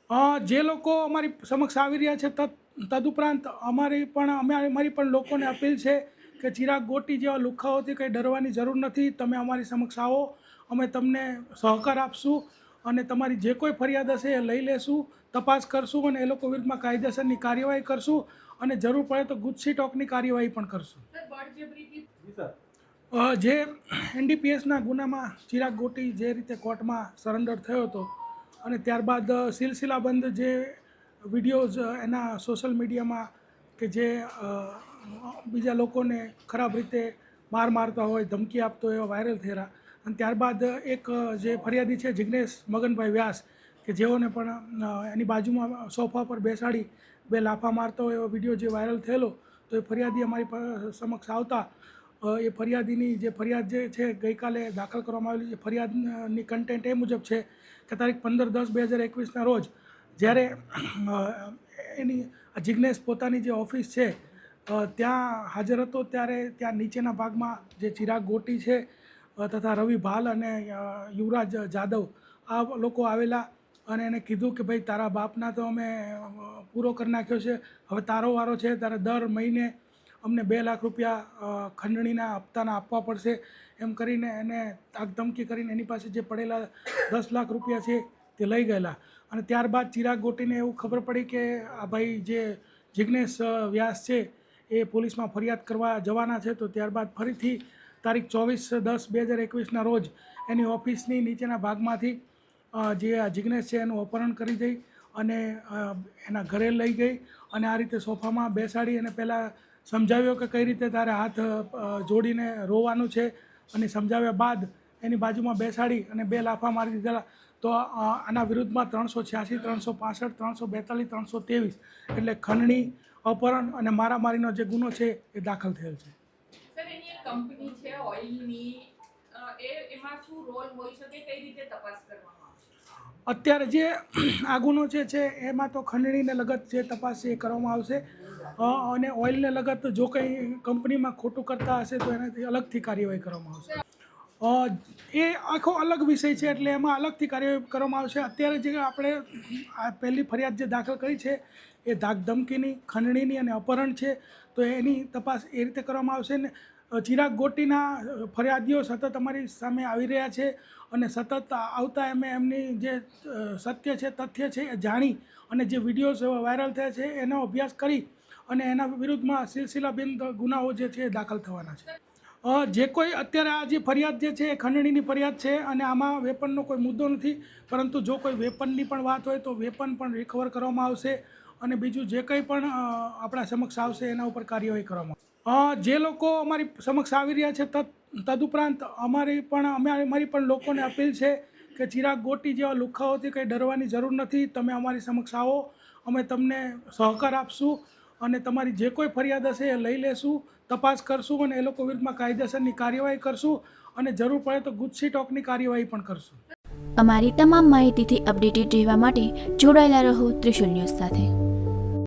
જે લોકો અમારી સમક્ષ આવી રહ્યા છે તદુપરાંત અમારી પણ લોકોને અપીલ છે કે ચિરાગ ગોટી જેવા લુખાઓથી કંઈ ડરવાની જરૂર નથી. તમે અમારી સમક્ષ આવો, અમે તમને સહકાર આપશું અને તમારી જે કોઈ ફરિયાદ હશે એ લઈ લેશું, તપાસ કરશું અને એ લોકો વિરુદ્ધમાં કાયદેસરની કાર્યવાહી કરશું અને જરૂર પડે તો ગુજસી ટોકની કાર્યવાહી પણ કરશું. જે NDPSના ગુનામાં ચિરાગ ગોટી જે રીતે કોર્ટમાં સરેન્ડર થયો હતો અને ત્યારબાદ સિલસિલાબંધ જે વિડીયોઝ એના સોશિયલ મીડિયામાં કે જે બીજા લોકોને ખરાબ રીતે મારતા હોય, ધમકી આપતો હોય એવા વાયરલ થયેલા. અને ત્યારબાદ એક જે ફરિયાદી છે જિગ્નેશ મગનભાઈ વ્યાસ કે જેઓને પણ એની બાજુમાં સોફા પર બેસાડી 2 લાફા મારતો હોય એવો વિડીયો જે વાયરલ થયેલો, તો એ ફરિયાદી અમારી સમક્ષ આવતા એ ફરિયાદીની જે ફરિયાદ જે છે ગઈકાલે દાખલ કરવામાં આવેલી છે. ફરિયાદની કન્ટેન્ટ એ મુજબ છે કે તારીખ 15/10/2021ના રોજ જ્યારે એની જિગ્નેશ પોતાની જે ઓફિસ છે ત્યાં હાજર હતો, ત્યારે ત્યાં નીચેના ભાગમાં જે ચિરાગ ગોટી છે તથા રવિ ભાલ અને યુવરાજ જાદવ આ લોકો આવેલા અને એને કીધું કે ભાઈ તારા બાપના તો અમે પૂરો કરી નાખ્યો છે, હવે તારો વારો છે, તારે દર મહિને અમને 2 લાખ રૂપિયા ખંડણીના હપ્તાના આપવા પડશે એમ કરીને એને ધમકી કરીને એની પાસે જે પડેલા 10 લાખ રૂપિયા છે તે લઈ ગયેલા. અને ત્યારબાદ ચિરાગ ગોટીને એવું ખબર પડી કે આ ભાઈ જે જિગ્નેશ વ્યાસ છે એ પોલીસમાં ફરિયાદ કરવા જવાના છે, તો ત્યારબાદ ફરીથી તારીખ 24/10/2021ના રોજ એની ઓફિસની નીચેના ભાગમાંથી જે આ જિગ્નેશ છે એનું અપહરણ કરી દઈ અને એના ઘરે લઈ ગઈ અને આ રીતે સોફામાં બેસાડી અને પહેલાં સમજાવ્યો કે કઈ રીતે તારે હાથ જોડીને રોવાનું છે અને સમજાવ્યા બાદ એની બાજુમાં બેસાડી અને 2 લાફા મારી દીધેલા. તો આના વિરુદ્ધમાં 386, 365, 342, 323 એટલે ખંડણી, અપહરણ અને મારામારીનો જે ગુનો છે એ દાખલ થયેલ છે. સર, એની એક કંપની છે ઓઇલની, એમાં શું રોલ હોઈ શકે, કઈ રીતે તપાસ કરવામાં આવશે? અત્યારે જે આ ગુનો છે એમાં તો ખંડણીને લગત જે તપાસ છે એ કરવામાં આવશે અને ઓઇલને લગત જો કંઈ કંપનીમાં ખોટું કરતા હશે તો એનાથી અલગથી કાર્યવાહી કરવામાં આવશે. એ આખો અલગ વિષય છે એટલે એમાં અલગથી કાર્યવાહી કરવામાં આવશે. અત્યારે જે આપણે આ પહેલી ફરિયાદ જે દાખલ કરી છે એ ધમકીની, ખંડણીની અને અપહરણ છે, તો એની તપાસ એ રીતે કરવામાં આવશે. ને ચિરાગ ગોટીના ફરિયાદીઓ સતત અમારી સામે આવી રહ્યા છે અને સતત આવતા એમની જે સત્ય છે, તથ્ય છે એ જાણી અને જે વિડીયોઝ વાયરલ થયા છે એનો અભ્યાસ કરી અને એના વિરુદ્ધમાં સિલસિલાબંધ ગુનાઓ જે છે એ દાખલ થવાના છે. જે કોઈ અત્યારે આ જે ફરિયાદ જે છે એ ખંડણીની ફરિયાદ છે અને આમાં વેપનનો કોઈ મુદ્દો નથી, પરંતુ જો કોઈ વેપનની પણ વાત હોય તો વેપન પણ રિકવર કરવામાં આવશે અને બીજું જે કંઈ પણ આપણા સમક્ષ આવશે એના ઉપર કાર્યવાહી કરવામાં આવશે. જે લોકો અમારી સમક્ષ આવી રહ્યા છે તદુપરાંત અમારી પણ લોકોને અપીલ છે કે ચિરાગ ગોટી જેવા લુખાઓથી કંઈ ડરવાની જરૂર નથી. તમે અમારી સમક્ષ આવો, અમે તમને સહકાર આપશું અને તમારી જે કોઈ ફરિયાદ હશે એ લઈ લેશું, તપાસ કરશું અને એ લોકો વિરુદ્ધમાં કાયદેસરની કાર્યવાહી કરશું અને જરૂર પડે તો ગુજસી ટોકની કાર્યવાહી પણ કરશું. અમારી તમામ માહિતીથી અપડેટેડ રહેવા માટે જોડાયેલા રહો ત્રિશુલ ન્યૂઝ સાથે.